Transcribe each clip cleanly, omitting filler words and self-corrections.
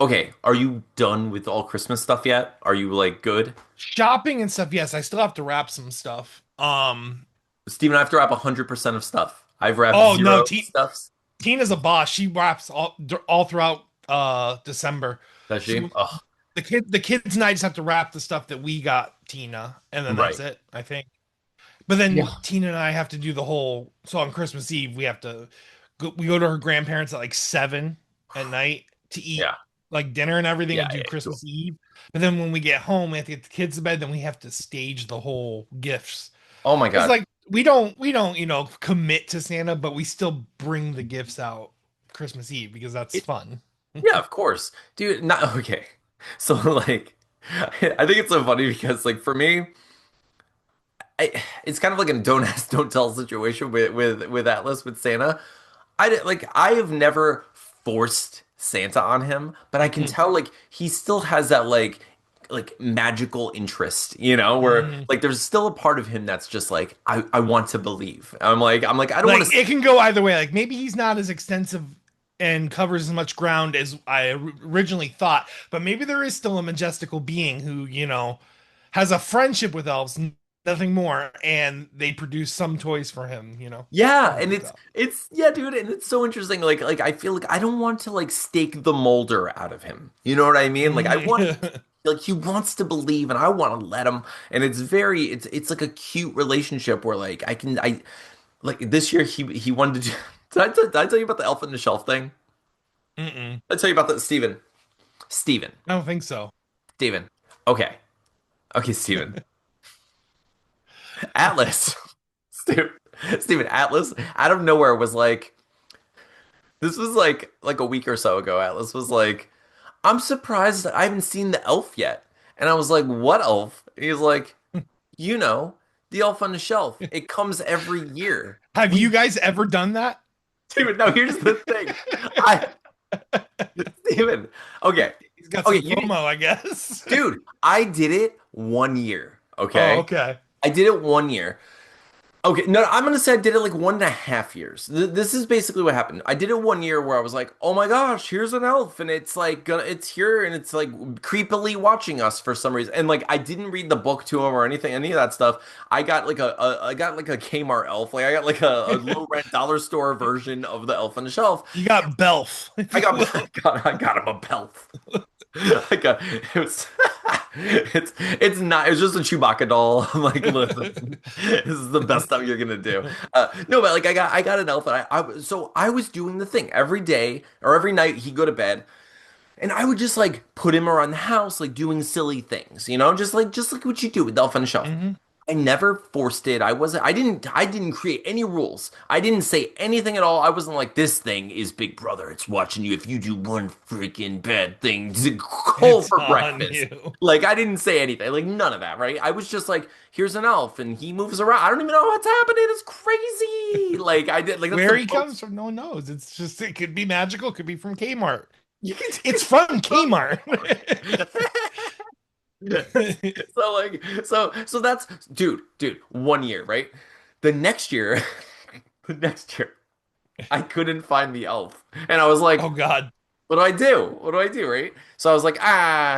Okay, are you done with all Christmas stuff yet? Are you like good? Shopping and stuff, yes, I still have to wrap some stuff. Steven, I have to wrap 100% of stuff. I've wrapped Oh no, zero stuffs. Tina's a boss. She wraps all throughout December. Does She she? Oh, the kids and I just have to wrap the stuff that we got Tina, and then that's right. it, I think. But then Yeah. Tina and I have to do the whole. So on Christmas Eve, we go to her grandparents at like 7 at night to eat Yeah. like dinner and everything Yeah. and do Yeah. Cool. Christmas Eve. But then when we get home, we have to get the kids to bed. Then we have to stage the whole gifts. Oh my It's God. like we don't commit to Santa, but we still bring the gifts out Christmas Eve because that's It, fun. yeah, of course. Dude, not okay. So like I think it's so funny because like for me, it's kind of like a don't ask, don't tell situation with Atlas with Santa. I have never forced Santa on him, but I can Mm, tell like he still has that like magical interest, where mm. like there's still a part of him that's just like I want to believe. I'm like I don't want Like to. it can go either way. Like maybe he's not as extensive and covers as much ground as I originally thought, but maybe there is still a majestical being who, has a friendship with elves, nothing more, and they produce some toys for him. Yeah, Something and like it's that. it's yeah, dude, and it's so interesting. Like I feel like I don't want to like stake the molder out of him. You know what I mean? Like I want him to, Mm. like he wants to believe, and I want to let him. And it's like a cute relationship where like I like this year he wanted to. Did I tell you about the elf on the shelf thing? Mm-mm. I'll tell you about that, Steven. Steven. I don't think so. Steven. Okay. Okay, Steven. Atlas. Steven. Steven Atlas out of nowhere was like this was like a week or so ago. Atlas was like, "I'm surprised that I haven't seen the elf yet." And I was like, "What elf?" And he's like, "You know, the elf on the shelf. It comes every year." Have you We guys ever done that? Steven, no, here's the thing. I Steven, okay. He's got Okay, some FOMO, I guess. dude, I did it 1 year, Oh, okay? okay. I did it 1 year. Okay, no, I'm gonna say I did it like 1.5 years. This is basically what happened. I did it 1 year where I was like, "Oh my gosh, here's an elf, and it's like it's here, and it's like creepily watching us for some reason." And like, I didn't read the book to him or anything, any of that stuff. I got like I got like a Kmart elf, like I got like a low rent dollar store version of the elf on the shelf. You got Belf, if I you got will. I got him a belt. I got it was it's not it's just a Chewbacca doll. I'm like, listen, this is the best stuff you're gonna do. No, but like I got an elf and so I was doing the thing every day or every night he'd go to bed and I would just like put him around the house like doing silly things, just like what you do with the elf on the shelf. Hmm. I never forced it. I didn't create any rules. I didn't say anything at all. I wasn't like this thing is Big Brother. It's watching you. If you do one freaking bad thing, call It's for on breakfast. you. Like I didn't say anything. Like none of that, right? I was just like, here's an elf and he moves around. I don't even know what's happening. It's crazy. Like I did like that's Where the he most comes from, no one knows. It's just, it could be magical, it could be from Kmart. you can It's take from from. Kmart. So that's dude, 1 year, right? The next year, the next year, I couldn't find the elf. And I was like, Oh, God. what do I do? What do I do, right? So I was like,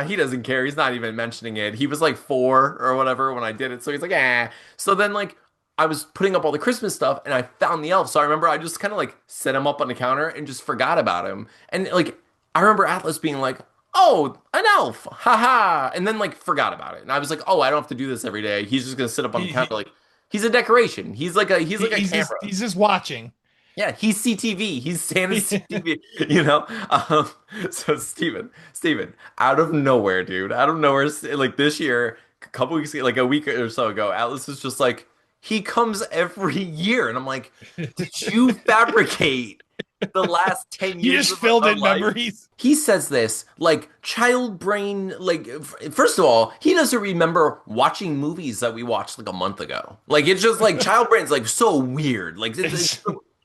he doesn't care. He's not even mentioning it. He was like 4 or whatever when I did it. So he's like, ah. So then like I was putting up all the Christmas stuff and I found the elf. So I remember I just kind of like set him up on the counter and just forgot about him. And like I remember Atlas being like, "Oh, an elf. Haha." And then like forgot about it. And I was like, "Oh, I don't have to do this every day. He's just gonna sit up on the He, counter he, like he's a decoration. He's like a he's just camera." he's just watching. Yeah, he's CTV. He's Santa's CTV, you know? So Steven, out of nowhere, dude, out of nowhere, like this year, a couple weeks ago, like a week or so ago, Atlas is just like, he comes every year. And I'm like, did you fabricate the last 10 You years just of filled our in life? memories. He says this like child brain, like, first of all, he doesn't remember watching movies that we watched like a month ago. Like, it's just like child brain's like so weird. Like, It's,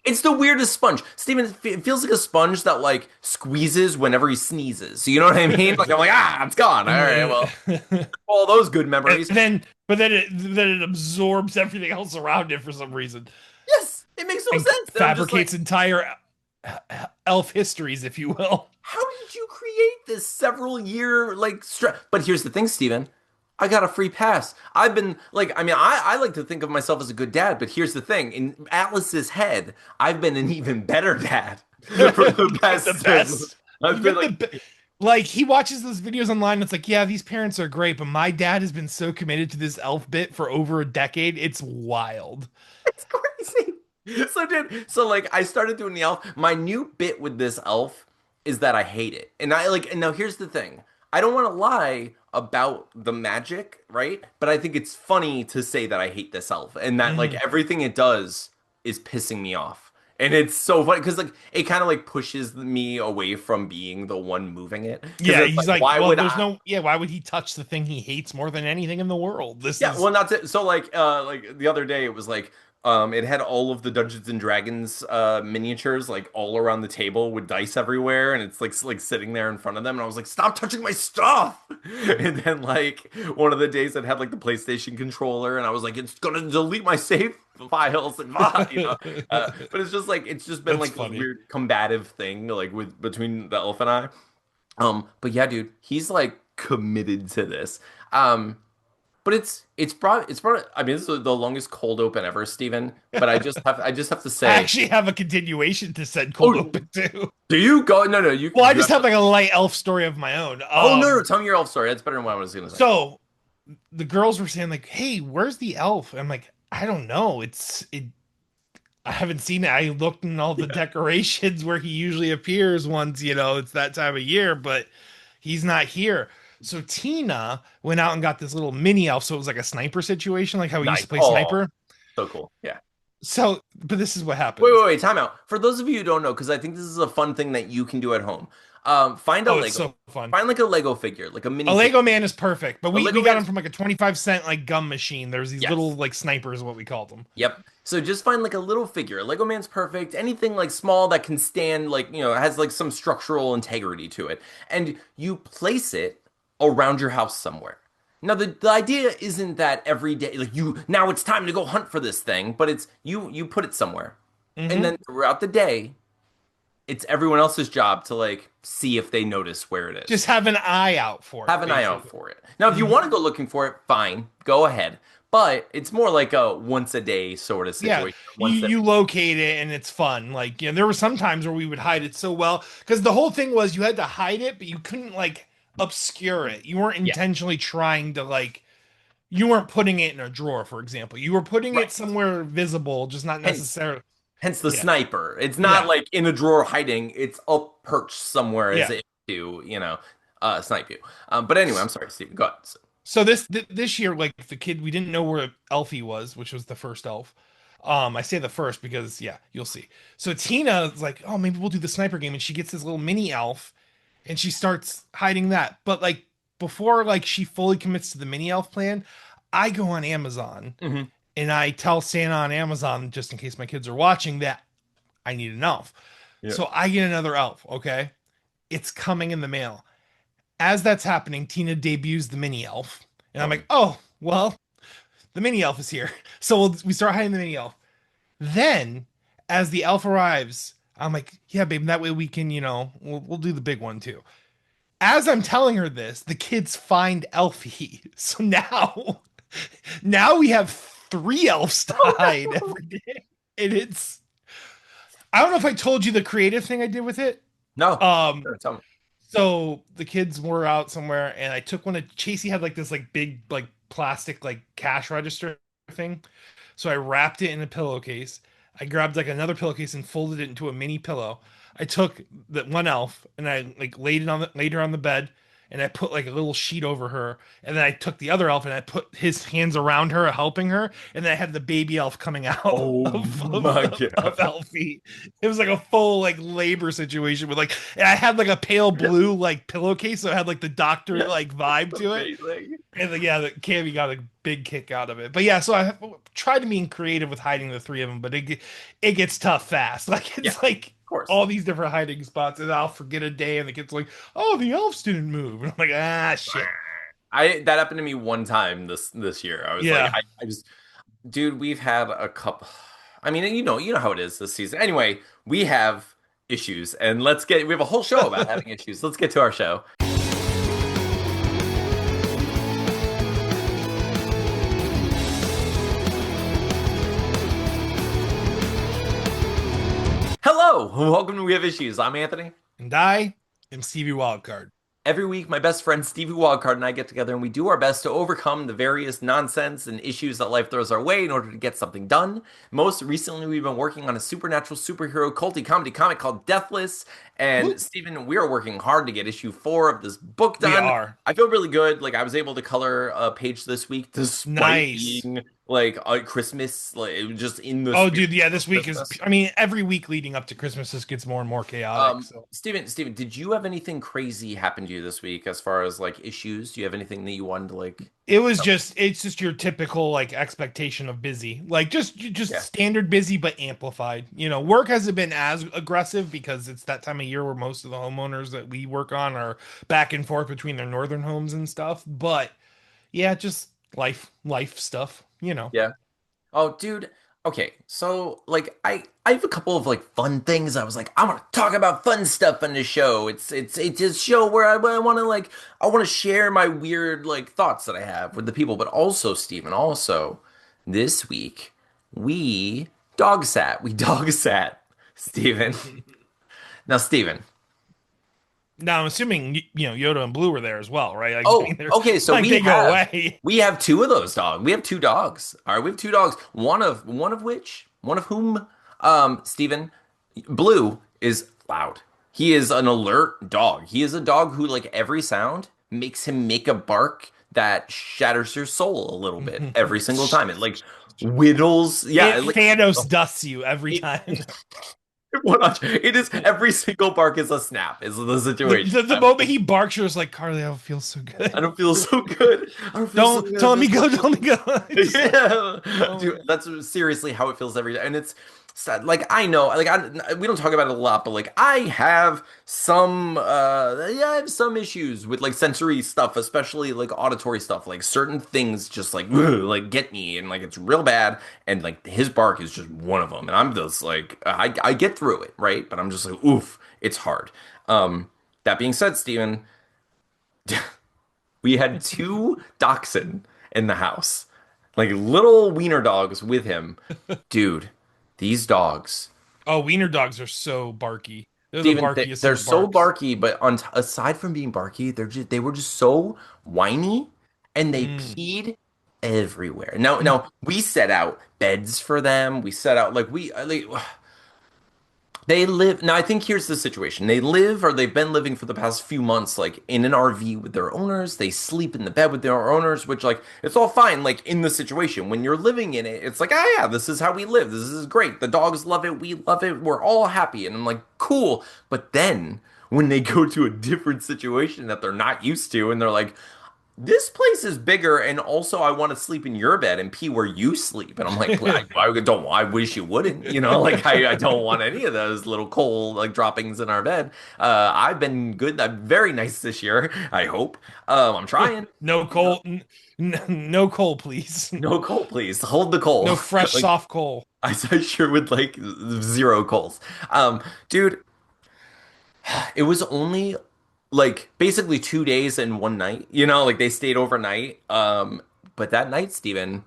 it's the weirdest sponge. Steven, it feels like a sponge that like squeezes whenever he sneezes. You know what I mean? Like, I'm like, it's gone. All right, well, and all those good memories. then, but then it absorbs everything else around it for some reason Yes, it makes no and sense. And I'm just like, fabricates entire elf histories, if you will. How did you create this several year like But here's the thing, Steven. I got a free pass. I've been like, I mean, I like to think of myself as a good dad, but here's the thing. In Atlas's head, I've been an even better dad for the You've been the past several. best. I've You've been been like, like he watches those videos online. It's like, yeah, these parents are great, but my dad has been so committed to this elf bit for over a decade. It's wild. it's crazy. So, dude, so like I started doing the elf. My new bit with this elf is that I hate it. And I like, and now here's the thing. I don't want to lie about the magic, right? But I think it's funny to say that I hate this elf and that like Mhm. everything it does is pissing me off. And it's so funny because like it kind of like pushes me away from being the one moving it. Because Yeah, it's he's like, like, why well, would there's I? no, yeah, why would he touch the thing he hates more than anything in the world? This Yeah, is, well, not to, so like the other day it was like it had all of the Dungeons and Dragons miniatures like all around the table with dice everywhere and it's like sitting there in front of them and I was like stop touching my stuff. And then like one of the days it had like the PlayStation controller and I was like it's gonna delete my save files and but it's just like it's just been that's like this funny. weird combative thing like with between the elf and I. But yeah, dude, he's like committed to this. Um but it's brought. I mean, this is the longest cold open ever, Steven. But I just have to I say, actually have a continuation to send cold oh, open to. do you go? No, no, Well, I you just have have to. like a light elf story of my own. Oh no, no, tell me your elf story. That's better than what I was gonna say. So the girls were saying like, "Hey, where's the elf?" I'm like, "I don't know. I haven't seen it. I looked in all the Yeah, decorations where he usually appears once, it's that time of year, but he's not here." So Tina went out and got this little mini elf. So it was like a sniper situation, like how we used nice. to play Oh, sniper. so cool. Yeah. So, but this is what Wait, happens. wait, wait. Time out. For those of you who don't know, because I think this is a fun thing that you can do at home. Find a Oh, it's Lego. so fun. Find like a Lego figure, like a A minifigure. Lego man is perfect, but A we Lego got man him is from like a 25 cent like gum machine. There's these little yes. like snipers, what we called them. Yep. So just find like a little figure. Lego Man's perfect. Anything like small that can stand like, has like some structural integrity to it. And you place it around your house somewhere. Now the idea isn't that every day like now it's time to go hunt for this thing, but it's you put it somewhere. And Hmm. then throughout the day, it's everyone else's job to like see if they notice where it Just is. have an eye out for Have it, an eye out basically. for it. Now, if you Hmm. want to go looking for it, fine, go ahead. But it's more like a once a day sort of Yeah, situation. you Once you every locate it and it's fun. Like, there were some times where we would hide it so well because the whole thing was you had to hide it, but you couldn't like obscure it. You weren't yeah, intentionally trying to like you weren't putting it in a drawer, for example. You were putting right. it somewhere visible, just not Hence, necessarily. hence the Yeah, sniper. It's not yeah, like in a drawer hiding. It's up perched somewhere as yeah. if to, snipe you. But anyway, I'm sorry, Steve. Go ahead. So this year, like the kid, we didn't know where Elfie was, which was the first elf. I say the first because yeah, you'll see. So Tina's like, oh, maybe we'll do the sniper game, and she gets this little mini elf, and she starts hiding that. But like before, like she fully commits to the mini elf plan, I go on Amazon Hmm. and I tell Santa on Amazon, just in case my kids are watching, that I need an elf. Yeah. So I get another elf. Okay, it's coming in the mail. As that's happening, Tina debuts the mini elf, and I'm Oh, like, oh well, the mini elf is here. So we start hiding the mini elf. Then, as the elf arrives, I'm like, yeah, babe, that way we can, we'll do the big one too. As I'm telling her this, the kids find Elfie. So now we have three elves to hide every day. And I don't know if I told you the creative thing I did with it. no. Um, Sure, tell me. so the kids were out somewhere and I took one of Chasey had like this like big like plastic like cash register thing. So I wrapped it in a pillowcase. I grabbed like another pillowcase and folded it into a mini pillow. I took the one elf and I like laid her on the bed and I put like a little sheet over her. And then I took the other elf and I put his hands around her, helping her. And then I had the baby elf coming out Oh my of God. Elfie. It was like a full like labor situation with like, and I had like a pale blue like pillowcase, so it had like the doctor Yeah, like vibe to it. amazing. And like, yeah, the Cammy got a big kick out of it. But yeah, so I tried to be creative with hiding the three of them, but it gets tough fast. Like Yeah, it's of like course. all these different hiding spots, and I'll forget a day, and the kid's like, "Oh, the elves didn't move," and I'm like, "Ah, shit." I that happened to me one time this year. I was like, Yeah. I just dude, we've had a couple. I mean, you know how it is this season. Anyway, we have issues. And we have a whole show about having issues. Let's get to our show. Hello, welcome to We Have Issues. I'm Anthony. And I am Stevie Wildcard. Every week, my best friend Stevie Wildcard and I get together and we do our best to overcome the various nonsense and issues that life throws our way in order to get something done. Most recently, we've been working on a supernatural superhero culty comedy comic called Deathless. And Woo. Stephen, we are working hard to get issue 4 of this book We done. are. I feel really good. Like I was able to color a page this week despite Nice. being like a Christmas, like it was just in the Oh, spirit dude, yeah, this of week is, Christmas. I mean, every week leading up to Christmas just gets more and more chaotic. So Steven, did you have anything crazy happen to you this week as far as like issues? Do you have anything that you wanted to like tell me? it's just your typical like expectation of busy, like just Yeah. standard busy, but amplified. Work hasn't been as aggressive because it's that time of year where most of the homeowners that we work on are back and forth between their northern homes and stuff. But yeah, just life stuff. Yeah. Oh, dude. Okay, so like I have a couple of like fun things. I was like, I want to talk about fun stuff on the show. It's a show where I want to like I want to share my weird like thoughts that I have with the people. But also, Steven, also this week we we dog sat, Steven. Now, Steven. Now I'm assuming Yoda and Blue were there as well, right? Like, I Oh, mean, they're okay. So like they go away. we have two of those dogs. We have two dogs. All right, we have two dogs. One of whom, Stephen, Blue is loud. He is an alert dog. He is a dog who, like, every sound makes him make a bark that shatters your soul a little bit every single time. It like whittles. Yeah, It like Thanos dusts you every it, time. 100. It is every single bark is a snap. Is the The, situation. the, the moment he barks, you're just like, Carly, I feel so I good. don't feel so good. I don't feel so Don't let me good. go. Don't let me go. Just, Yeah, oh my dude, God. that's seriously how it feels every day, and it's sad. Like I know, we don't talk about it a lot, but like I have I have some issues with like sensory stuff, especially like auditory stuff. Like certain things just like ugh, like get me, and like it's real bad. And like his bark is just one of them, and I'm just like I get through it, right? But I'm just like oof, it's hard. That being said, Steven, we had two dachshund in the house, like little wiener dogs with him. Dude, these dogs, Oh, wiener dogs are so barky. They're the Steven, barkiest of they're the so barks. barky, but aside from being barky, they were just so whiny and they Mm. peed everywhere. Now we set out beds for them. We set out like they live now. I think here's the situation. They live or they've been living for the past few months, like in an RV with their owners. They sleep in the bed with their owners, which like it's all fine. Like in the situation when you're living in it, it's like, ah, yeah, this is how we live. This is great. The dogs love it. We love it. We're all happy. And I'm like, cool. But then when they go to a different situation that they're not used to, and they're like, this place is bigger, and also I want to sleep in your bed and pee where you sleep. And I'm like, I wish you wouldn't, like I don't want any of those little coal like droppings in our bed. I've been good. I'm very nice this year, I hope. I'm trying. No coal. No coal, please. No coal, please. Hold the coal. No fresh, Like soft coal. I sure would like zero coals. Dude, it was only like basically 2 days and one night. Like they stayed overnight. But that night, Steven,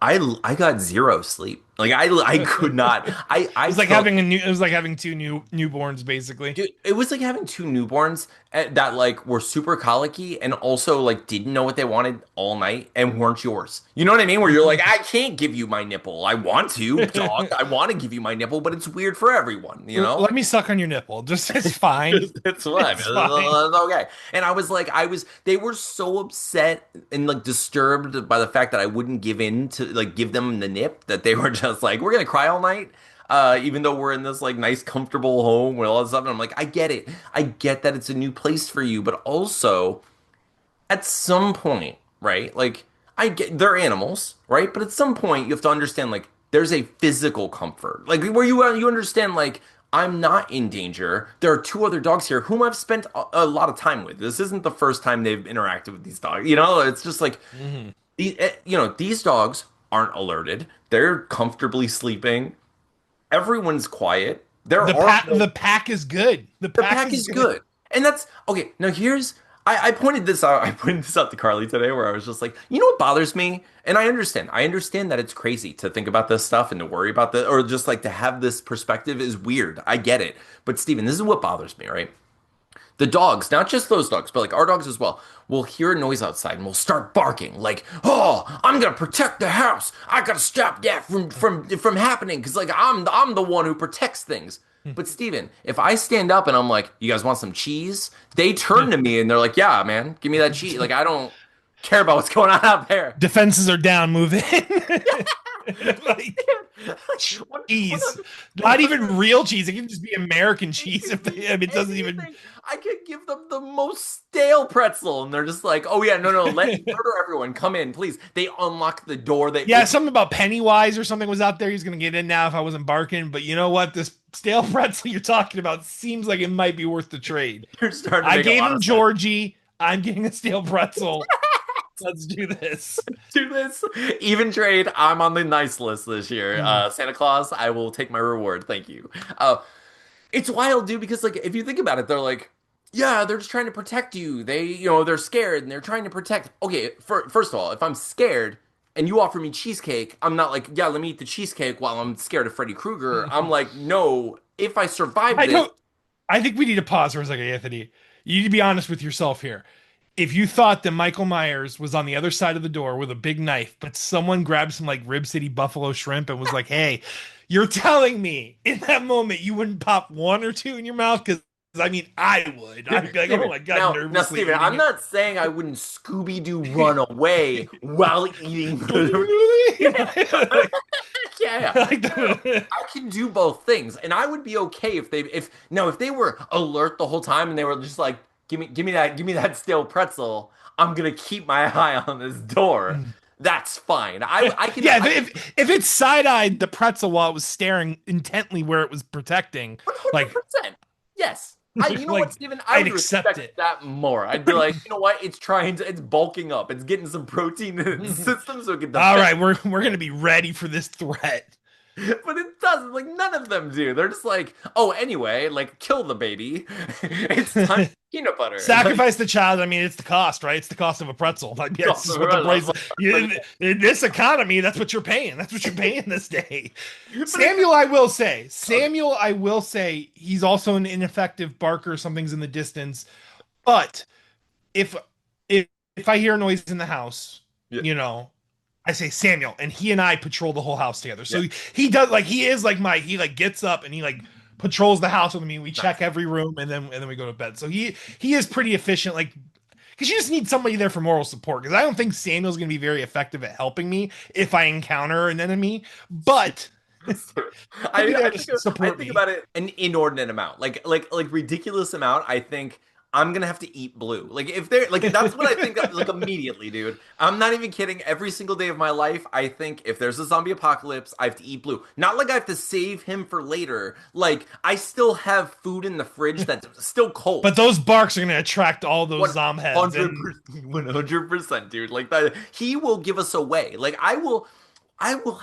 I got zero sleep. Like I could not. I took It was like having two newborns, basically. Dude, it was like having two newborns that like were super colicky and also like didn't know what they wanted all night and weren't yours. You know what I mean? Where you're like, I can't give you my nipple. I want to, dog. I want to give you my nipple, but it's weird for everyone, you know? Let me suck on your nipple. Just it's fine. It's fine. It's fine. It's okay. And they were so upset and like disturbed by the fact that I wouldn't give in to like give them the nip that they were just like, we're gonna cry all night. Even though we're in this like nice, comfortable home with all this stuff, and I'm like, I get it. I get that it's a new place for you, but also at some point, right? Like, I get they're animals, right? But at some point, you have to understand like there's a physical comfort, like where you understand like I'm not in danger. There are two other dogs here whom I've spent a lot of time with. This isn't the first time they've interacted with these dogs. It's just like Mhm. these dogs aren't alerted. They're comfortably sleeping. Everyone's quiet. There are no The pack is good. The the pack pack is is good. good. And that's okay. Now here's I pointed this out. I pointed this out to Carly today where I was just like, you know what bothers me? And I understand. I understand that it's crazy to think about this stuff and to worry about this, or just like to have this perspective is weird. I get it. But Steven, this is what bothers me, right? The dogs, not just those dogs, but like our dogs as well, will hear a noise outside and will start barking like, "Oh, I'm gonna protect the house. I gotta stop that from happening because like I'm the one who protects things." But Steven, if I stand up and I'm like, "You guys want some cheese?" They turn to me and they're like, "Yeah, man, give me that cheese." Like I don't care about what's going on out there. Defenses are down, move in. Like What cheese. dude, Not even real cheese. It can just be American it cheese if could they, be I mean it doesn't even. anything. I could give them the most stale pretzel, and they're just like, "Oh yeah, no, no, let murder everyone. Come in, please." They unlock the door. They Yeah, open. something about Pennywise or something was out there. He's gonna get in now if I wasn't barking. But you know what? This stale pretzel you're talking about seems like it might be worth the trade. You're starting to I make a gave lot him of sense. Georgie. I'm getting a stale pretzel. Let's do this. Do this even trade. I'm on the nice list this year. Mm. Santa Claus, I will take my reward. Thank you. It's wild, dude, because like if you think about it, they're like, yeah, they're just trying to protect you. They're scared and they're trying to protect. Okay, first of all, if I'm scared and you offer me cheesecake, I'm not like, yeah, let me eat the cheesecake while I'm scared of Freddy Krueger. I'm like, no, if I survive I this, don't. I think we need to pause for a second, Anthony. You need to be honest with yourself here. If you thought that Michael Myers was on the other side of the door with a big knife, but someone grabbed some like Rib City buffalo shrimp and was like, "Hey, you're telling me in that moment you wouldn't pop one or two in your mouth?" Because I mean, I would. I'd be like, "Oh Steven, my god," now, nervously Steven, eating I'm it. not saying I wouldn't Scooby Doo run away while eating the. Yeah, yeah. Like No, no, no. the, I can do both things, and I would be okay if they were alert the whole time and they were just like, give me that stale pretzel. I'm gonna keep my eye on this door. That's fine. yeah, I can if it side eyed the pretzel while it was staring intently where it was protecting, like 100%. Yes. You know what, like Steven? I I'd would accept respect it. that more. I'd be like, you know what? It's bulking up. It's getting some protein in its system so it can All defend. right, we're gonna be ready for this threat. But it doesn't. Like none of them do. They're just like, oh, anyway, like kill the baby. It's time for peanut butter. Like, Sacrifice the child. I mean, it's the cost, right? It's the cost of a pretzel. Like, yeah, this is what the price. In this economy, that's what you're paying. That's what you're paying this day. but it, okay. Samuel, I will say, he's also an ineffective barker. Something's in the distance. But if if if I hear a noise in the house, Yeah, you know, I say Samuel, and he and I patrol the whole house together. yeah, So he does like he is like my he like gets up and he like patrols the house with me. We check nice. every room and then we go to bed. So he is pretty efficient. Like because you just need somebody there for moral support. Because I don't think Samuel's going to be very effective at helping me if I encounter an enemy, but he'll be there to I support think me. about it an inordinate amount, like ridiculous amount. I think I'm gonna have to eat blue. Like if they're like that's what I think of, like immediately, dude. I'm not even kidding. Every single day of my life, I think if there's a zombie apocalypse, I have to eat blue. Not like I have to save him for later. Like I still have food in the fridge that's still But cold. those barks are going to attract all those One zom heads, hundred and percent, 100%, dude. Like that, he will give us away. Like I will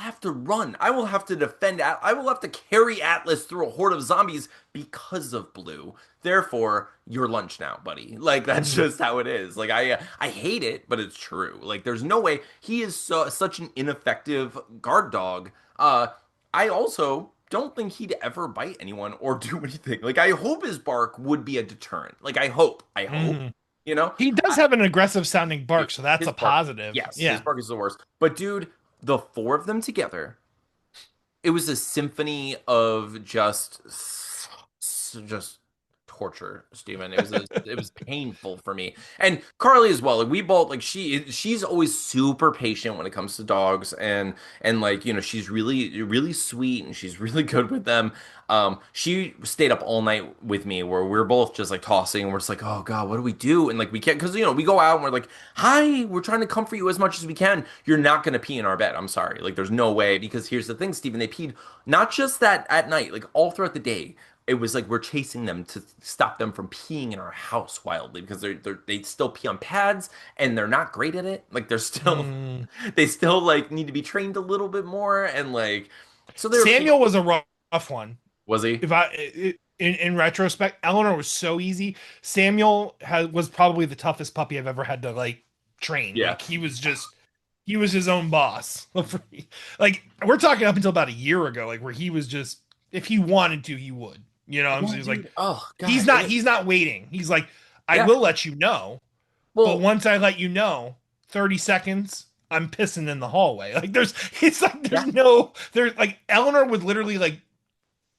have to run. I will have to defend. I will have to carry Atlas through a horde of zombies because of Blue. Therefore, your lunch now, buddy. Like that's just how it is. Like I hate it, but it's true. Like there's no way he is such an ineffective guard dog. I also don't think he'd ever bite anyone or do anything. Like I hope his bark would be a deterrent. Like I hope, Mhm. you know. He does have an aggressive sounding bark, Dude, so that's his a bark, positive. yes, his Yeah. bark is the worst. But dude, the four of them together, it was a symphony of just torture, Stephen. It was painful for me. And Carly as well. Like we both like she's always super patient when it comes to dogs and like, she's really sweet and she's really good with them. She stayed up all night with me where we're both just like tossing and we're just like, "Oh God, what do we do?" And like we can't because we go out and we're like, "Hi, we're trying to comfort you as much as we can. You're not going to pee in our bed. I'm sorry." Like there's no way because here's the thing, Stephen, they peed not just that at night, like all throughout the day. It was like we're chasing them to stop them from peeing in our house wildly because they still pee on pads and they're not great at it. Like they're still Mm. they still like need to be trained a little bit more and like so they're peeing. Samuel was a rough one. Was he? if in retrospect, Eleanor was so easy. Samuel was probably the toughest puppy I've ever had to like train. Yeah. Like he was his own boss. Like we're talking up until about a year ago, like where he was just if he wanted to, he would. You know, I'm Yeah, just like dude. Oh God. And he's not waiting. He's like, I yeah. will let you know, but Well, once I let you know, 30 seconds, I'm pissing in the hallway. Like it's like yeah. there's like Eleanor would literally like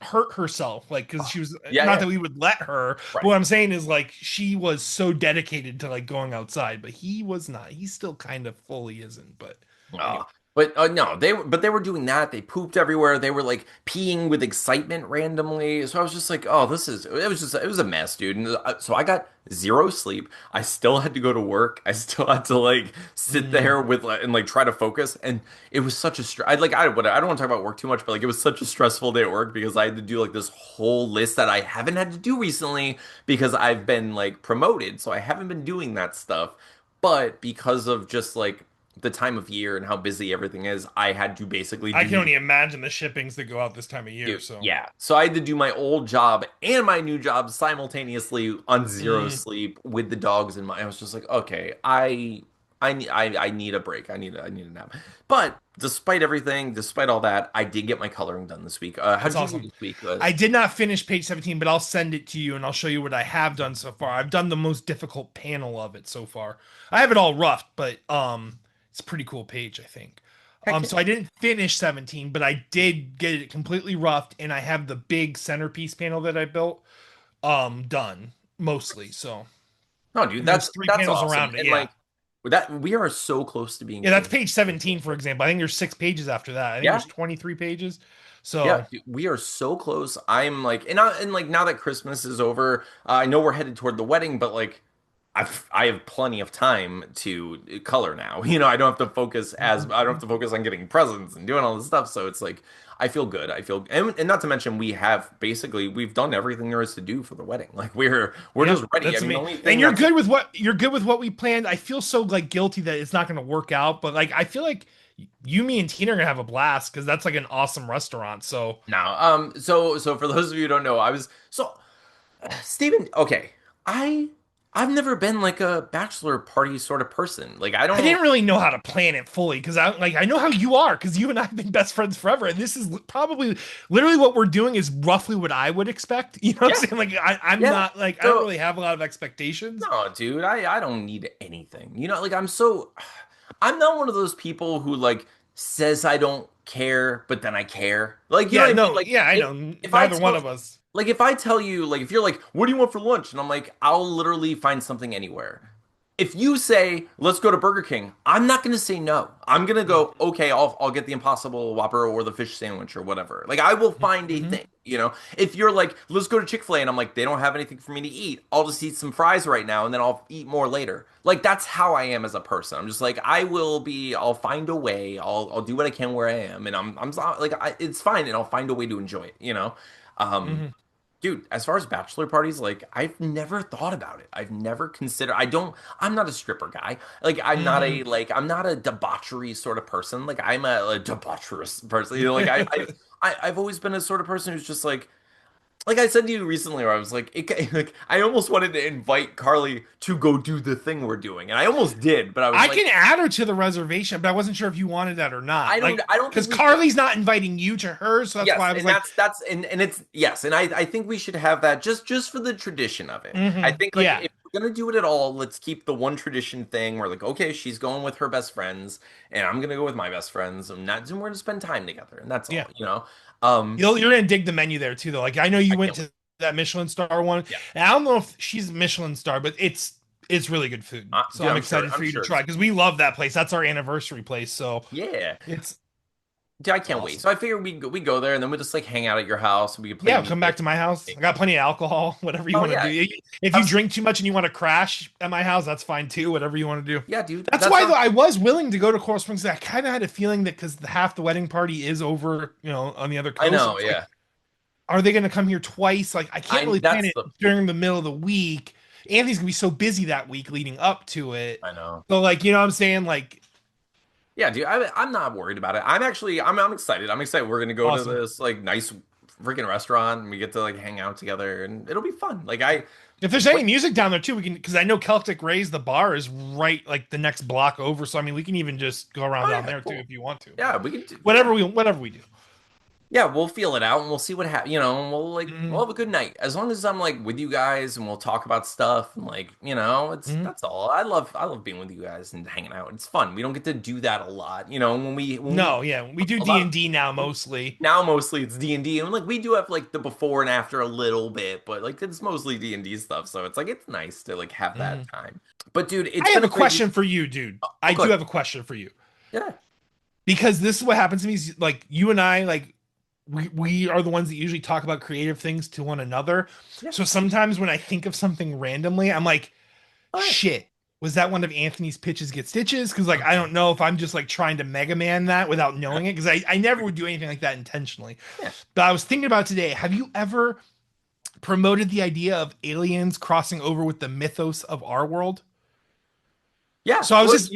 hurt herself like because she was Yeah, not yeah. that we would let her, but Right. what I'm saying is like she was so dedicated to like going outside, but he was not. He still kind of fully isn't, but anyway. But no, they were doing that. They pooped everywhere. They were like peeing with excitement randomly. So I was just like, oh, it was a mess, dude. And so I got zero sleep. I still had to go to work. I still had to like sit Mm. there with and like try to focus. And it was such a stress. I don't want to talk about work too much, but like it was such a stressful day at work because I had to do like this whole list that I haven't had to do recently because I've been like promoted. So I haven't been doing that stuff. But because of just like the time of year and how busy everything is, I had to basically I can do only imagine the shippings that go out this time of year, dude, so yeah. So I had to do my old job and my new job simultaneously on zero mm. sleep with the dogs in my I was just like, okay, I need a break. I need a nap. But despite everything, despite all that, I did get my coloring done this week. How That's did you do awesome. this week? I did not finish page 17, but I'll send it to you and I'll show you what I have done so far. I've done the most difficult panel of it so far. I have it all roughed, but it's a pretty cool page, I think. Heck So yeah. I didn't finish 17, but I did get it completely roughed and I have the big centerpiece panel that I built done mostly. So, No, dude, and there's three that's panels awesome. around it. And Yeah. like that we are so close to being Yeah, that's finished. page 17, for example. I think there's 6 pages after that. I think Yeah, there's 23 pages. yeah, So, dude, we are so close. I'm like, and like now that Christmas is over, I know we're headed toward the wedding, but like, I have plenty of time to color now. You know, I don't have to focus on getting presents and doing all this stuff. So it's like, I feel good. And not to mention, we've done everything there is to do for the wedding. Like we're yeah, just ready. I that's mean, the me. only And thing that's you're good with what we planned. I feel so like guilty that it's not going to work out, but like I feel like you, me, and Tina are gonna have a blast because that's like an awesome restaurant. So now. So for those of you who don't know, Steven. Okay, I I've never been like a bachelor party sort of person. Like I I don't. didn't really know how to plan it fully because I know how you are because you and I have been best friends forever, and this is probably literally what we're doing is roughly what I would expect. You know what Yeah, I'm saying? Like I'm yeah. not like I don't So really have a lot of expectations. no, dude, I don't need anything. You know, like I'm not one of those people who like says I don't care, but then I care. Like, you know Yeah, what I mean? no, Like yeah, I if know. if I Neither one tell of us. like if I tell you like if you're like, what do you want for lunch? And I'm like, I'll literally find something anywhere. If you say, let's go to Burger King, I'm not going to say no. I'm going to go, okay, I'll get the Impossible Whopper or the fish sandwich or whatever. Like, I will find a Mm-hmm. thing, you know? If you're like, let's go to Chick-fil-A, and I'm like, they don't have anything for me to eat. I'll just eat some fries right now, and then I'll eat more later. Like, that's how I am as a person. I'm just like, I'll find a way. I'll do what I can where I am. And it's fine, and I'll find a way to enjoy it, you know? Um, Mm-hmm. Dude, as far as bachelor parties, like I've never thought about it. I've never considered I'm not a stripper guy. Like Mm-hmm. I'm not a debauchery sort of person. Like I'm a debaucherous person. You know, like I've always been a sort of person who's just like I said to you recently, where I was like, like I almost wanted to invite Carly to go do the thing we're doing, and I almost did, but I was I like, can add her to the reservation, but I wasn't sure if you wanted that or not. Like, I don't because think we should. Carly's not inviting you to hers, so that's Yes, why I was and like, that's and it's yes, and I think we should have that just for the tradition of it. I think like yeah, if we're gonna do it at all, let's keep the one tradition thing where like okay, she's going with her best friends, and I'm gonna go with my best friends, and we're gonna spend time together, and that's yeah. all, you know. Um, You're gonna dig the menu there too, though. Like, I know you I went can't wait. to that Michelin star one, Yeah, and I don't know if she's a Michelin star, but it's really good food. So dude, I'm excited for I'm you to sure try it's because we love that place. That's our anniversary place, so yeah. it's Dude, I can't wait. awesome. So I figured we go there, and then we just like hang out at your house, and we could play Yeah, come back music. to my house. I got plenty of alcohol, whatever you Oh want to yeah, do. If you have some, drink too much and you want to crash at my house, that's fine too. Whatever you want to do. yeah, dude. That's That why though sounds. I was willing to go to Coral Springs. I kind of had a feeling that because half the wedding party is over, on the other I coast. know, It's like, yeah. are they going to come here twice? Like, I can't I really plan that's it the during the middle of the week. Anthony's gonna be so busy that week leading up to it. I know. So, like, you know what I'm saying? Like, Yeah, dude, I'm not worried about it. I'm excited. I'm excited. We're gonna go to awesome. this like nice freaking restaurant and we get to like hang out together and it'll be fun. Like I If there's what any music down there too, we can because I know Celtic Rays, the bar is right like the next block over. So I mean, we can even just go around oh down yeah, there too cool. if you want to. Yeah, But we can do yeah. whatever we do. Yeah, we'll feel it out and we'll see what happens, you know, and we'll Mhm, have a good night. As long as I'm like with you guys and we'll talk about stuff and like, you know, it's mhm. that's all. I love being with you guys and hanging out. It's fun. We don't get to do that a lot. You know, when we No, yeah, we do a D lot and D now of mostly. now mostly it's D&D and like we do have like the before and after a little bit, but like it's mostly D&D stuff. So it's like it's nice to like have that Mhm. time. But dude, it's I been have a a crazy question for you, dude. oh I do good. have a question for you Yeah. because this is what happens to me. Is, like you and I, like we are the ones that usually talk about creative things to one another. Yeah. So sometimes when I think of something randomly, I'm like, All right. shit, was that one of Anthony's pitches get stitches? Because like I Okay. don't know if I'm just like trying to Mega Man that without knowing it, because I never would do anything like that intentionally. Yeah. But I was thinking about today, have you ever promoted the idea of aliens crossing over with the mythos of our world? Yeah. So I was What just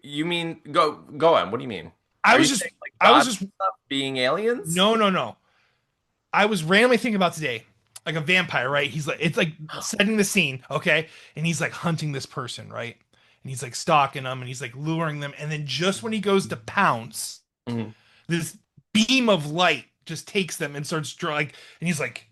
you mean go on. What do you mean? I Are you was just saying like I was gods just and stuff being aliens? no. I was randomly thinking about today, like a vampire, right? He's like, it's like setting the scene, okay? And he's like hunting this person, right? And he's like stalking them and he's like luring them. And then just when he goes to pounce, Mhm. this beam of light just takes them and starts drawing. And he's like,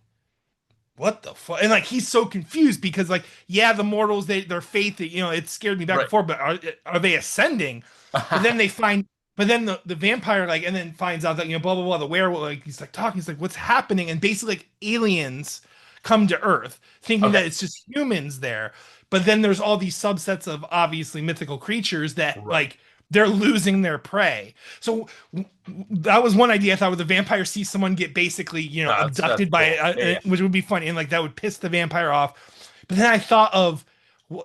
what the fuck? And like, he's so confused because, like, yeah, the mortals, their faith, it scared me back Right. before, but are they ascending? But then they find, but then the vampire like, and then finds out that blah blah blah. The werewolf like he's like talking. He's like, what's happening? And basically, like aliens come to Earth, thinking Okay. that it's just humans there. But then there's all these subsets of obviously mythical creatures that Right. like they're losing their prey. So that was one idea. I thought, where the vampire sees someone get basically No, that's abducted by, cool. Yeah, yeah. which would be funny, and like that would piss the vampire off. But then I thought of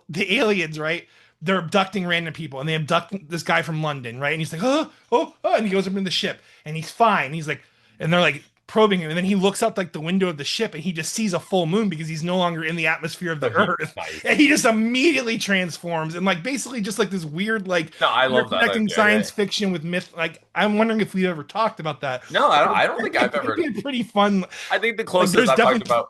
the aliens, right? They're abducting random people and they abduct this guy from London, right? And he's like, oh, and he goes up in the ship and he's fine. He's like, and they're like probing him. And then he looks out like the window of the ship and he just sees a full moon because he's no longer in the atmosphere of So the he earth. nice. And he just immediately transforms and like basically just like this weird, like No, I you're love that connecting idea. Yeah, yeah. science fiction with myth. Like, I'm wondering if we ever talked about that. No, But I don't think I've it'd ever. be a pretty fun. I think the Like, closest there's definitely.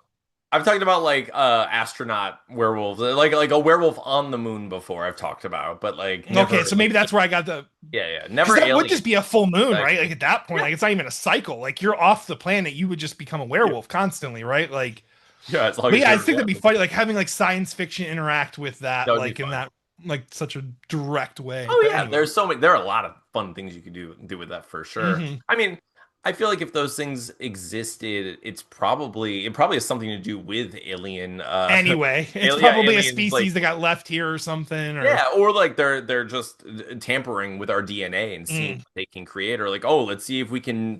I've talked about like astronaut werewolves, like a werewolf on the moon before I've talked about, but like Okay, never so like maybe that's where I got the yeah, yeah, because never that would just aliens. be a full moon, right? Like Actually. at that point, Yeah, like it's not even a cycle. Like you're off the planet, you would just become a yeah, werewolf constantly, right? Like, yeah. As long but as yeah, I you're think yeah, that'd be funny, like having like science fiction interact with that that, would be like in fun. that like such a direct way. Oh But yeah, anyway, there's so many. There are a lot of fun things you could do with that for sure. hmm I mean, I feel like if those things existed, it probably has something to do with alien, anyway, it's alien, probably a aliens like species that got left here or something, or yeah, or like they're just tampering with our DNA and seeing mm, what they can create, or like oh, let's see if we can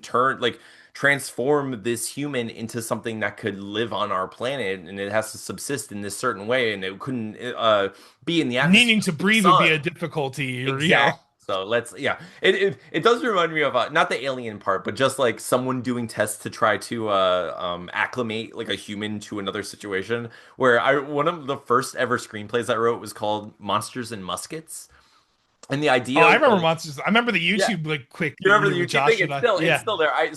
transform this human into something that could live on our planet, and it has to subsist in this certain way, and it couldn't be in the atmosphere needing to of the breathe would be sun. a difficulty, or Exactly. So let's, yeah, it does remind me of not the alien part, but just like someone doing tests to try to acclimate like a human to another situation. Where I one of the first ever screenplays I wrote was called Monsters and Muskets, and the oh, idea I remember was monsters. I remember the yeah, YouTube like quick you that you remember did the with YouTube thing? Josh and I. It's Yeah. still there. I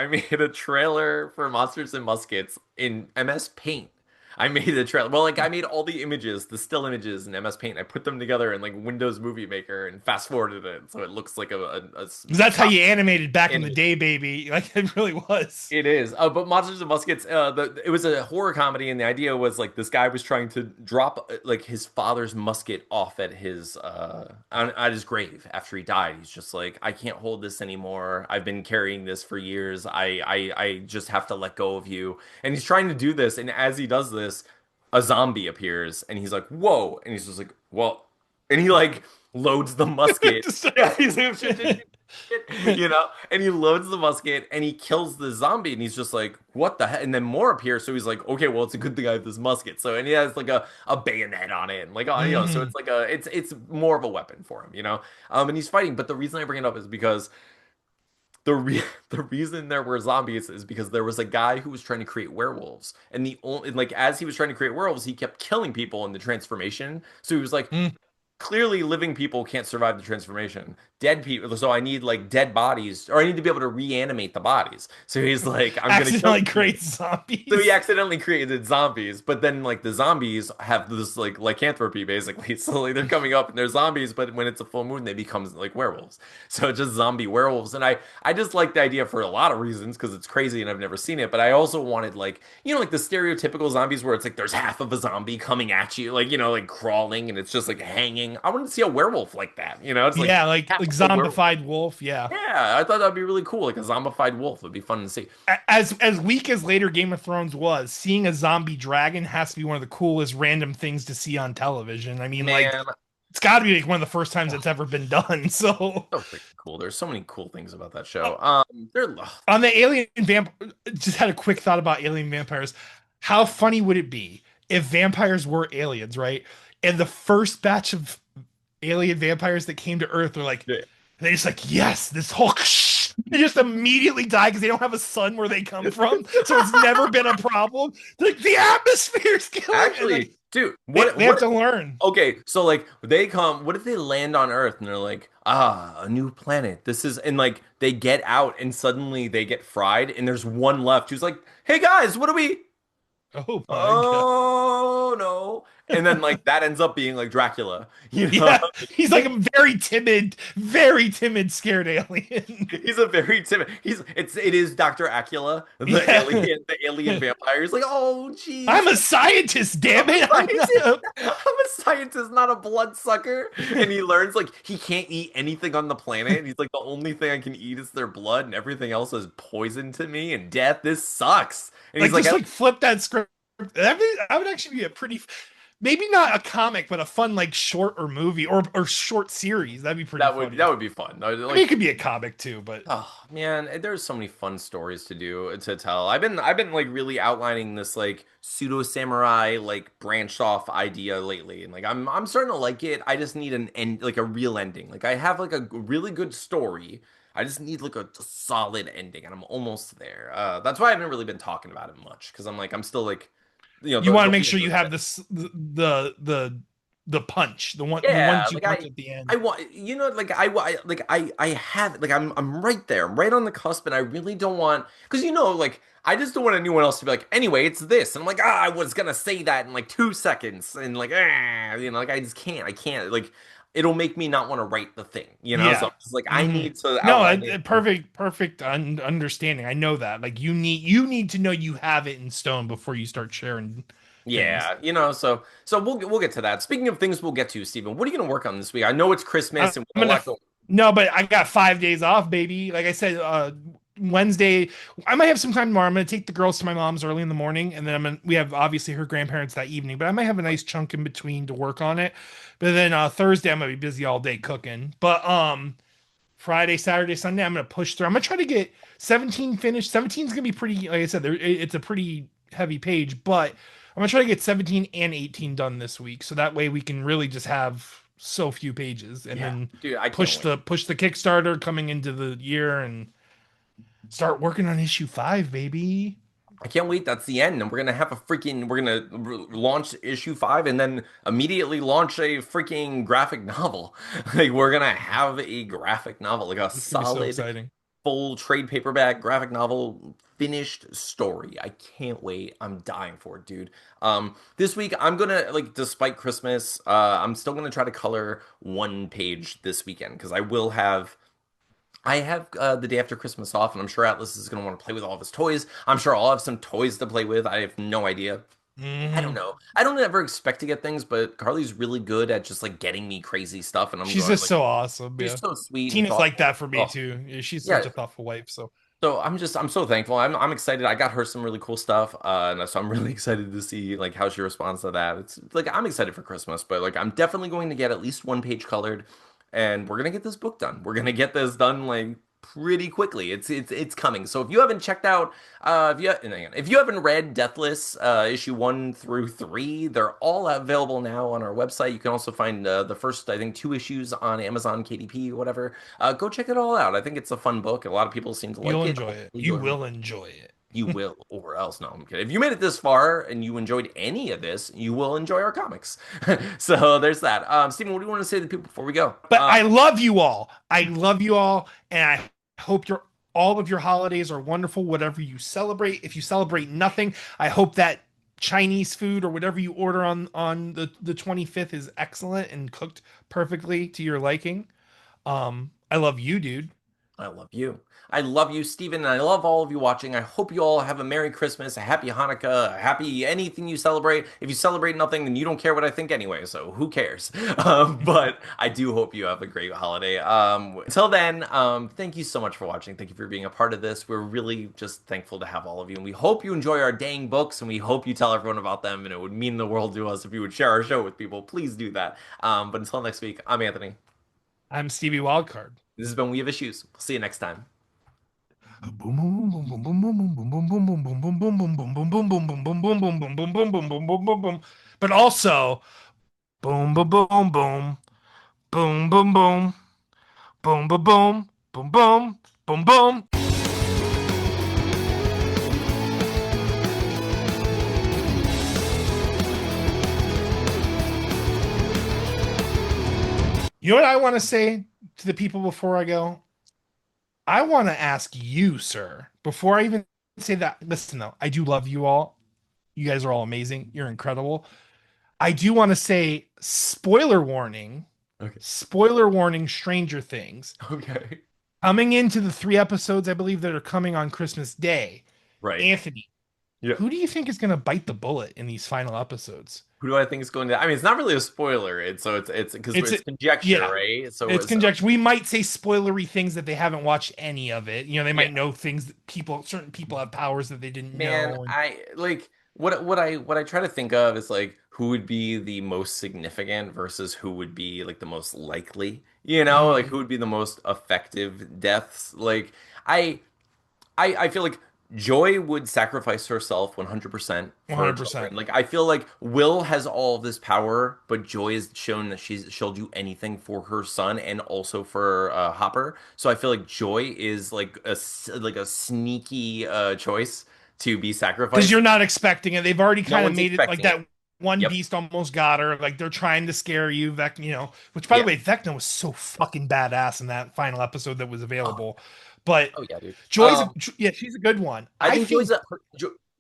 made a trailer for Monsters and Muskets in MS Paint. I made a trailer. Well, like I made all the images, the still images in MS Paint. I put them together in like Windows Movie Maker and fast forwarded it so it looks like a 'Cause that's how top you animated back in the image. day, baby. Like it really was. It is. But Monsters and Muskets, it was a horror comedy, and the idea was like this guy was trying to drop like his father's musket off at his at his grave after he died. He's just like, I can't hold this anymore. I've been carrying this for years. I just have to let go of you. And he's trying to do this, and as he does this, a zombie appears, and he's like, whoa, and he's just like, well, and he like loads the musket. Just Yeah, he's like, and he loads the musket and he kills the zombie and he's just like, what the heck? And then more appear, so he's like, okay, well, it's a good thing I have this musket. So and he has like a bayonet on it and like oh, so Mhm. it's like it's more of a weapon for him. And he's fighting. But the reason I bring it up is because the reason there were zombies is because there was a guy who was trying to create werewolves, and the only like as he was trying to create werewolves, he kept killing people in the transformation. So he was like, Mm. clearly living people can't survive the transformation. dead people. So I need like dead bodies, or I need to be able to reanimate the bodies. So he's like, I'm gonna kill Accidentally you. create So he zombies. accidentally created zombies, but then like the zombies have this like lycanthropy basically. So like they're coming up and they're zombies, but when it's a full moon, they become like werewolves. So it's just zombie werewolves. And I just like the idea for a lot of reasons because it's crazy and I've never seen it. But I also wanted like like the stereotypical zombies where it's like there's half of a zombie coming at you, like like crawling and it's just like hanging. I wanted to see a werewolf like that. It's like Yeah, like half a werewolf. zombified wolf. Yeah. Yeah, I thought that'd be really cool. Like a zombified wolf would be fun to see. As weak as later Game of Thrones was, seeing a zombie dragon has to be one of the coolest random things to see on television. I mean, like Man, it's got to be like one of the first times it's ever been done. So so freaking cool. There's so many cool things about that uh, show. They're on the alien vamp, just had a quick thought about alien vampires. How funny would it be if vampires were aliens, right? And the first batch of alien vampires that came to Earth are like, yeah. they just like, yes, this whole they just immediately die because they don't have a sun where they come from, so it's never been a problem. Like the atmosphere's killing, and like Actually, dude, they have to learn. okay, so like they come, what if they land on Earth and they're like, a new planet. This is, and like they get out and suddenly they get fried and there's one left who's like, hey guys, what do we? Oh my god. Oh no. And then like that ends up being like Dracula, you know? Yeah, he's like a very timid, scared alien. He's a very timid. It is Dr. Acula, Yeah, the alien vampire. He's like, oh jeez. I'm a scientist, I'm damn a it. I'm not scientist. a... I'm a scientist, not a bloodsucker. And he learns like he can't eat anything on the planet. And he's like, the only thing I can eat is their blood, and everything else is poison to me and death. This sucks. And he's Like like, just like flip that script. That would actually be a pretty, maybe not a comic, but a fun like short or movie or short series. That'd be pretty that funny. would be fun. I mean, Like, it could be a comic too, but oh man, there's so many fun stories to tell. I've been like really outlining this like pseudo samurai like branched off idea lately, and like I'm starting to like it. I just need an end, like a real ending. Like I have like a really good story. I just need like a solid ending, and I'm almost there. That's why I haven't really been talking about it much because I'm like I'm still like you want to the make sure old you have this the punch, the yeah, ones you like punch at the I end. want, like I have, like I'm right there, I'm right on the cusp, and I really don't want, because like I just don't want anyone else to be like, anyway, it's this, and I'm like, I was gonna say that in like 2 seconds, and like, like I can't, like, it'll make me not want to write the thing, so Yeah. I'm just like, I Hmm. need to No, outline it. perfect understanding. I know that. Like you need to know you have it in stone before you start sharing things. Yeah, so we'll get to that. Speaking of things we'll get to, Stephen, what are you gonna work on this week? I know it's I'm Christmas and we have a gonna lot going. no, but I got 5 days off, baby. Like I said, Wednesday, I might have some time tomorrow. I'm gonna take the girls to my mom's early in the morning, and then we have obviously her grandparents that evening. But I might have a nice chunk in between to work on it. But then Thursday, I'm gonna be busy all day cooking. But Friday, Saturday, Sunday, I'm gonna push through. I'm gonna try to get 17 finished. 17 is gonna be pretty. Like I said, it's a pretty heavy page, but I'm gonna try to get 17 and 18 done this week, so that way we can really just have so few pages, and Yeah, then dude, I can't wait. push the Kickstarter coming into the year and start working on issue 5, baby. I can't wait. That's the end. And we're gonna launch issue 5 and then immediately launch a freaking graphic novel. Like we're gonna have a graphic novel, like a It's gonna be so solid exciting. full trade paperback graphic novel finished story. I can't wait. I'm dying for it, dude. This week I'm gonna like, despite Christmas, I'm still gonna try to color one page this weekend because I have the day after Christmas off, and I'm sure Atlas is going to want to play with all of his toys. I'm sure I'll have some toys to play with. I have no idea. I don't Hmm. know. I don't ever expect to get things, but Carly's really good at just like getting me crazy stuff, and I'm She's going just like, so awesome. she's Yeah, so sweet and Tina's like thoughtful. that for me Oh, too. Yeah, she's yeah. such a thoughtful wife. So So I'm so thankful. I'm excited. I got her some really cool stuff, and so I'm really excited to see like how she responds to that. It's like I'm excited for Christmas, but like I'm definitely going to get at least one page colored, and we're gonna get this book done. We're gonna get this done like pretty quickly. It's coming. So if you haven't checked out, if you haven't read Deathless issue 1 through 3, they're all available now on our website. You can also find the first, I think, 2 issues on Amazon KDP, whatever. Go check it all out. I think it's a fun book. A lot of people seem to like you'll it. enjoy it. Hopefully You you'll enjoy will it. enjoy it. you will, or else. No, I'm kidding. If you made it this far and you enjoyed any of this, you will enjoy our comics. So there's that. Stephen, what do you want to say to the people before we go? But I love you all. I love you all, and I hope your all of your holidays are wonderful. Whatever you celebrate, if you celebrate nothing, I hope that Chinese food or whatever you order on the 25th is excellent and cooked perfectly to your liking. I love you, dude. I love you. I love you, Stephen, and I love all of you watching. I hope you all have a Merry Christmas, a Happy Hanukkah, a happy anything you celebrate. If you celebrate nothing, then you don't care what I think anyway, so who cares? But I do hope you have a great holiday. Until then, thank you so much for watching. Thank you for being a part of this. We're really just thankful to have all of you, and we hope you enjoy our dang books, and we hope you tell everyone about them, and it would mean the world to us if you would share our show with people. Please do that. But until next week, I'm Anthony. I'm Stevie Wildcard. This has been We Have Issues. See you next time. But also boom boom boom boom boom boom boom boom boom boom boom boom boom boom. You know what I want to say to the people before I go? I want to ask you, sir, before I even say that. Listen, though, I do love you all. You guys are all amazing. You're incredible. I do want to say Okay. spoiler warning, Stranger Things. Okay. Coming into the 3 episodes, I believe, that are coming on Christmas Day. Right. Anthony, Yeah. who do you think is going to bite the bullet in these final episodes? Who do I think is going to? I mean, it's not really a spoiler. It's because It's it's conjecture, yeah, right? So it's it's conjecture. We might say spoilery things that they haven't watched any of it. You know, they yeah, might know things that certain people have powers that they didn't man. know. And I like what I try to think of is like who would be the most significant versus who would be like the most likely. Like mm, who would be the most effective deaths. Like I I feel like Joy would sacrifice herself 100% for her 100%. children. Like I feel like Will has all of this power, but Joy has shown that she'll do anything for her son and also for Hopper. So I feel like Joy is like a sneaky choice to be Because sacrificed. you're not expecting it. They've already No kind of one's made it like expecting it. that. One Yep. beast almost got her. Like they're trying to scare you, which by the Yeah. way, Vecna was so fucking badass in that final episode that was Oh, available. But oh yeah, dude. Joy's, yeah, she's a good one. I I think Joy's think, a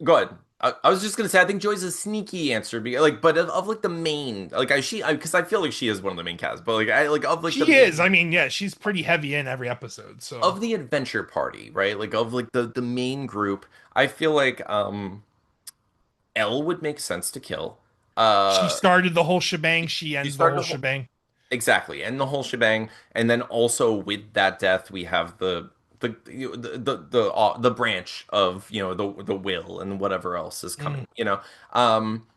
go ahead. I was just gonna say I think Joy's a sneaky answer, like, but of like the main, like because I feel like she is one of the main cast, but like I like of like the she is. main I mean, yeah, she's pretty heavy in every episode. So of the adventure party, right? Like of like the main group, I feel like Elle would make sense to kill. she Uh, started the whole shebang. She she ends the started whole the whole shebang. exactly, and the whole shebang, and then also with that death, we have the branch of the will and whatever else is Mm. coming. Um,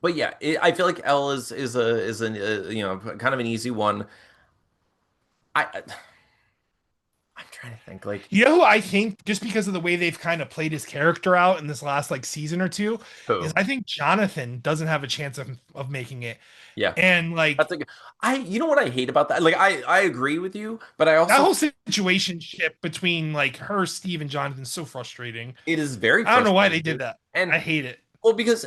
but yeah, I feel like L is a kind of an easy one. I'm trying to think like You know who I think, just because of the way they've kind of played his character out in this last like season or two, is who? I think Jonathan doesn't have a chance of making it. Yeah, And that's like like you know what I hate about that? Like I agree with you, but I that also whole situation ship between like her, Steve, and Jonathan is so frustrating. it is very I don't know why they frustrating, did dude. that. And I hate it. well, because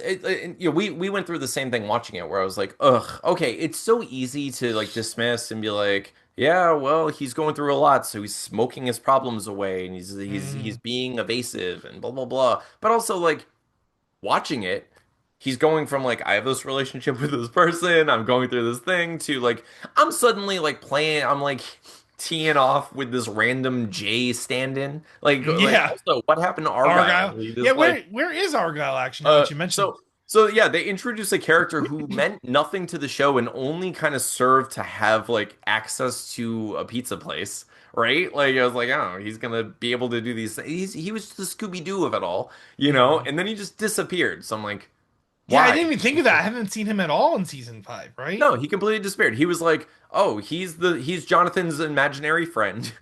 we went through the same thing watching it, where I was like, ugh, okay, it's so easy to like dismiss and be like, yeah, well, he's going through a lot, so he's smoking his problems away, and he's Mm, being evasive and blah blah blah. But also like watching it, he's going from like I have this relationship with this person, I'm going through this thing to like I'm suddenly like I'm like teeing off with this random J stand-in. Like yeah, also what happened to Argyle? Argyle. He Yeah, just like where is Argyle actually? Now uh that you mentioned so so yeah, they introduced a character who meant nothing to the show and only kind of served to have like access to a pizza place. Right? Like I was like, oh, he's gonna be able to do these things. He was the Scooby-Doo of it all. it. And then he just disappeared. So I'm like, Yeah, I why? didn't even think of that. I haven't seen him at all in season 5, right? No, he completely disappeared. He was like, "Oh, he's Jonathan's imaginary friend.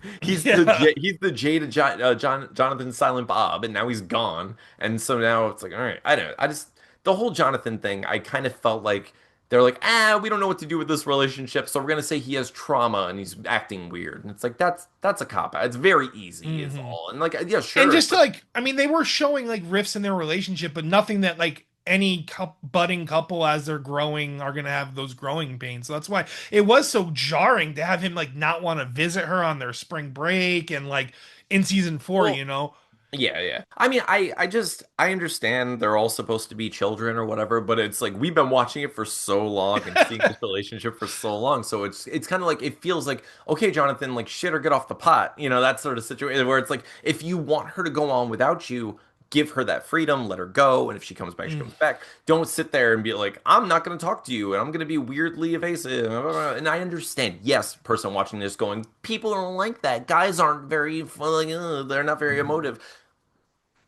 Yeah. He's the J to Jonathan's Silent Bob, and now he's gone. And so now it's like, all right, I don't know. I just the whole Jonathan thing. I kind of felt like they're like, ah, we don't know what to do with this relationship, so we're gonna say he has trauma and he's acting weird. And it's like that's a cop out. It's very easy, is Hmm. all. And like, yeah, And sure, it's just to like, like, I mean, they were showing like rifts in their relationship, but nothing that like any budding couple as they're growing are gonna have those growing pains. So that's why it was so jarring to have him like not want to visit her on their spring break and like in season four, well, you know. yeah, yeah. I mean, I understand they're all supposed to be children or whatever, but it's like we've been watching it for so long and seeing this relationship for so long. So it's kind of like it feels like, okay, Jonathan, like shit or get off the pot. That sort of situation where it's like if you want her to go on without you, give her that freedom, let her go, and if she comes back, she Mm. comes back. Don't sit there and be like, I'm not going to talk to you and I'm going to be weirdly evasive. And I understand, yes, person watching this going, people don't like that. Guys aren't very like, they're not very emotive.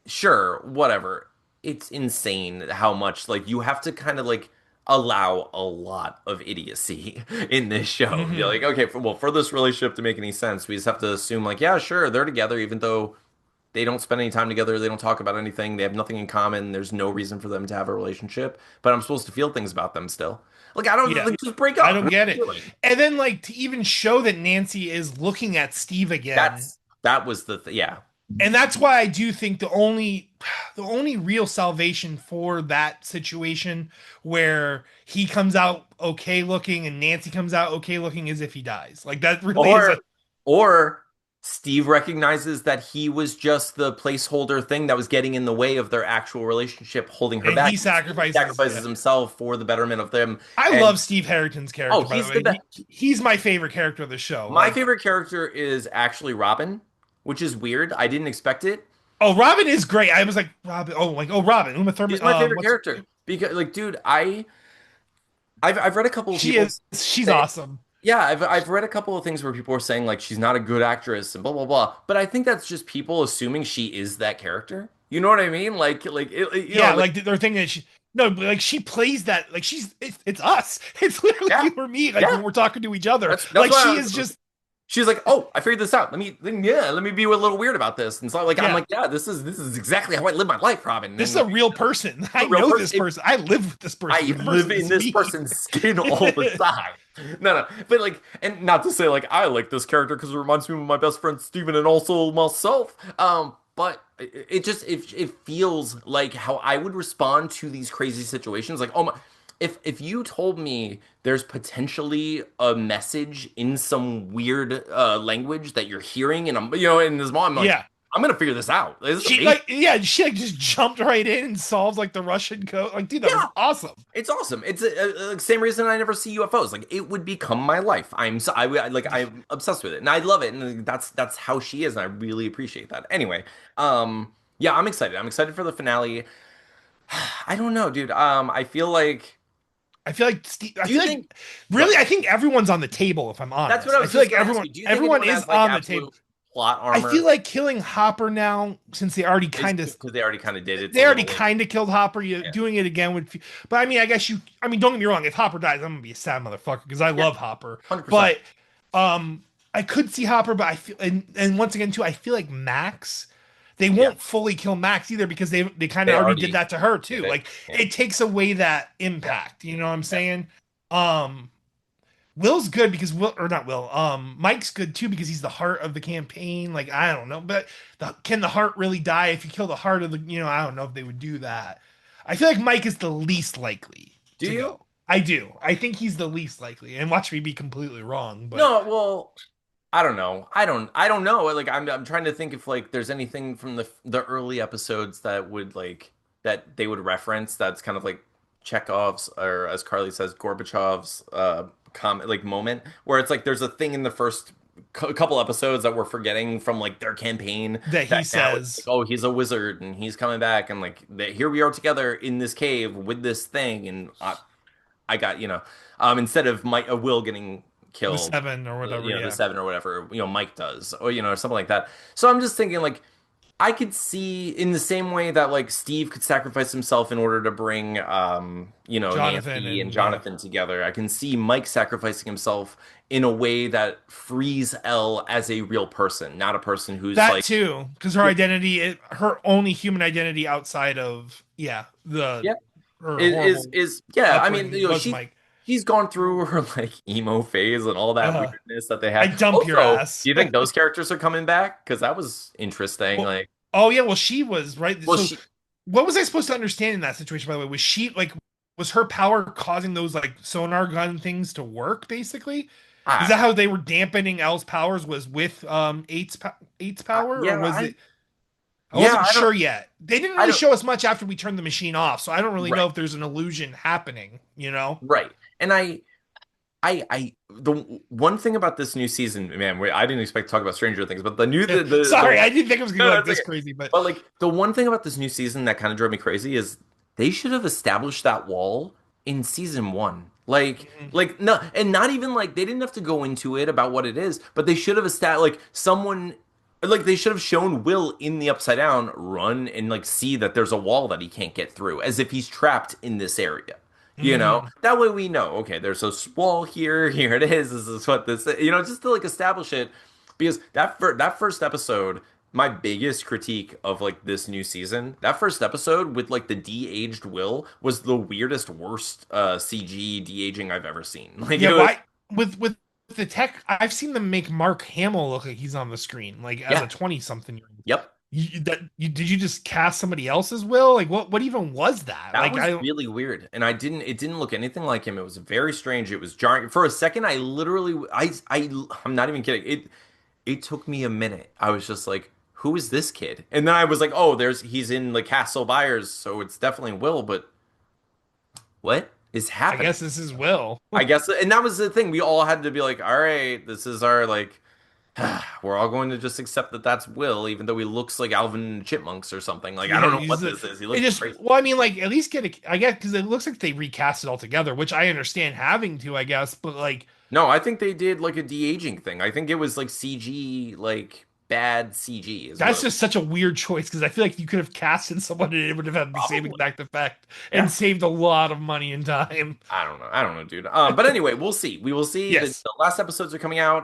Sure, whatever. It's insane how much like you have to kind of like allow a lot of idiocy in this show. You're Hmm. like, okay, for this relationship to make any sense, we just have to assume like, yeah, sure, they're together, even though they don't spend any time together, they don't talk about anything, they have nothing in common, there's no reason for them to have a relationship, but I'm supposed to feel things about them still. Like, I don't Yeah, like just break I up. don't What get are it. you doing? And then like to even show that Nancy is looking at Steve again. That was yeah. And that's why I do think the only real salvation for that situation where he comes out okay looking and Nancy comes out okay looking is if he dies. Like that really is a. Or or Steve recognizes that he was just the placeholder thing that was getting in the way of their actual relationship, holding her And back. he Steve sacrifices, yeah. sacrifices himself for the betterment of them. I And love Steve Harrington's character, oh, by the he's the way. best. He's my favorite character of the show. My Like, favorite character is actually Robin, which is weird. I didn't expect it. oh, Robin is great. I was like, Robin, oh, like, oh, Robin, Uma Thurman, She's my favorite what's her character name? because, like, dude, I've read a couple of She people is, she's say, awesome. yeah, I've read a couple of things where people are saying like she's not a good actress and blah blah blah. But I think that's just people assuming she is that character. You know what I mean? Yeah, like like they're thinking that she, no, but like she plays that, like it's us. It's literally yeah, you or me, like yeah. when we're talking to each other. That's Like why she is just, she's like, oh, I figured this out. Let me be a little weird about this. And so like I'm yeah, like, yeah, this is exactly how I live my life, Robin. this is And a like, real person. a I real know person. this person. I live with this person. I This live person in is this me. person's skin all the time. No, but like, and not to say like I like this character because it reminds me of my best friend Steven and also myself. But it feels like how I would respond to these crazy situations. Like, oh my, if you told me there's potentially a message in some weird language that you're hearing, and I'm in this moment, I'm like, Yeah. I'm gonna figure this out. This is She amazing. like yeah, she like just jumped right in and solved like the Russian code. Like, dude, that was Yeah. awesome. It's awesome. It's same reason I never see UFOs. Like it would become my life. I'm obsessed with it, and I love it. And that's how she is, and I really appreciate that. Anyway, yeah, I'm excited. I'm excited for the finale. I don't know, dude. I feel like. I feel like Steve, I Do you feel think? like Go really ahead. I think everyone's on the table if I'm That's what honest. I I was feel just like gonna ask everyone you. Do you think everyone anyone is has like on the table. absolute plot I feel armor? like killing Hopper now since they already Is kind of because they already kind of did it. It's a they already little like kind of killed Hopper. You yeah, doing it again would, but I mean, I guess I mean, don't get me wrong. If Hopper dies, I'm gonna be a sad motherfucker because I yeah, love Hopper. 100%. But I could see Hopper, but I feel, and once again too, I feel like Max. They Yeah, won't fully kill Max either because they kind of they already did already that to her did too. it. Like Yeah, it takes away that yeah, impact. You know what I'm yeah. saying? Um, Will's good because Will or not Will. Mike's good too because he's the heart of the campaign. Like I don't know, but can the heart really die if you kill the heart of the? I don't know if they would do that. I feel like Mike is the least likely Do to you? go. I do. I think he's the least likely. And watch me be completely wrong, but No, well, I don't know. I don't know. Like I'm trying to think if like there's anything from the early episodes that would like that they would reference that's kind of like Chekhov's or as Carly says Gorbachev's comment like moment where it's like there's a thing in the first couple episodes that we're forgetting from like their campaign that he that now it's like says oh he's a wizard and he's coming back and like that here we are together in this cave with this thing and I got, instead of Will getting the killed, seven or whatever. the Yeah, seven or whatever, Mike does, or, something like that. So I'm just thinking, like, I could see in the same way that, like, Steve could sacrifice himself in order to bring, Jonathan Nancy and and yeah, Jonathan together. I can see Mike sacrificing himself in a way that frees Elle as a real person, not a person who's that like, too because her identity, her only human identity outside of yeah the yeah, her is horrible is yeah. I mean, upbringing was she Mike. she's gone through her like emo phase and all that Uh, weirdness that they I had. dump your Also, ass. do you think those characters are coming back? Because that was interesting. Well, Like, oh yeah, well she was right. well, So she, what was I supposed to understand in that situation, by the way? Was she like, was her power causing those like sonar gun things to work basically? Is I that don't, how they were dampening L's powers, was with eight's power, or yeah, was it? I yeah, wasn't sure yet. They didn't I really don't, show us much after we turned the machine off, so I don't really know right, if there's an illusion happening, you know? right. And the one thing about this new season, man, I didn't expect to talk about Stranger Things, but the new, Sorry, I didn't think it was gonna be no, like it's this okay. crazy, but But like the one thing about this new season that kind of drove me crazy is they should have established that wall in season one. mhm. No, and not even like they didn't have to go into it about what it is, but they should have established like someone like they should have shown Will in the Upside Down run and like see that there's a wall that he can't get through, as if he's trapped in this area. You know, Mhm. that way we know, okay, there's a wall here, here it is, this is what this, just to like establish it. Because that first episode, my biggest critique of like this new season, that first episode with like the de-aged Will was the weirdest, worst CG de-aging I've ever seen. Like Yeah, it was, why with the tech, I've seen them make Mark Hamill look like he's on the screen, like as a yeah, 20 something year old. yep. Did you just cast somebody else's Will? Like what even was that? That Like I was don't really weird, and it didn't look anything like him. It was very strange. It was jarring. For a second, I literally, I'm not even kidding. It took me a minute. I was just like, who is this kid? And then I was like, oh, he's in the Castle Byers, so it's definitely Will, but what is I guess happening? this is Will. I guess, and that was the thing. We all had to be like, all right, this is our like, we're all going to just accept that that's Will, even though he looks like Alvin and the Chipmunks or something. Like, I Yeah, don't know he's what the this is. He it looks just crazy. well, I mean, like at least get a I guess because it looks like they recast it all together, which I understand having to, I guess, but like No, I think they did like a de-aging thing. I think it was like CG, like bad CG is what that's it was. just such a weird choice because I feel like you could have casted someone and it would have had the same Probably. exact effect and Yeah. saved a lot of money and time. I don't know. I don't know, dude. But anyway, we'll see. We will see. The Yes. last episodes are coming out.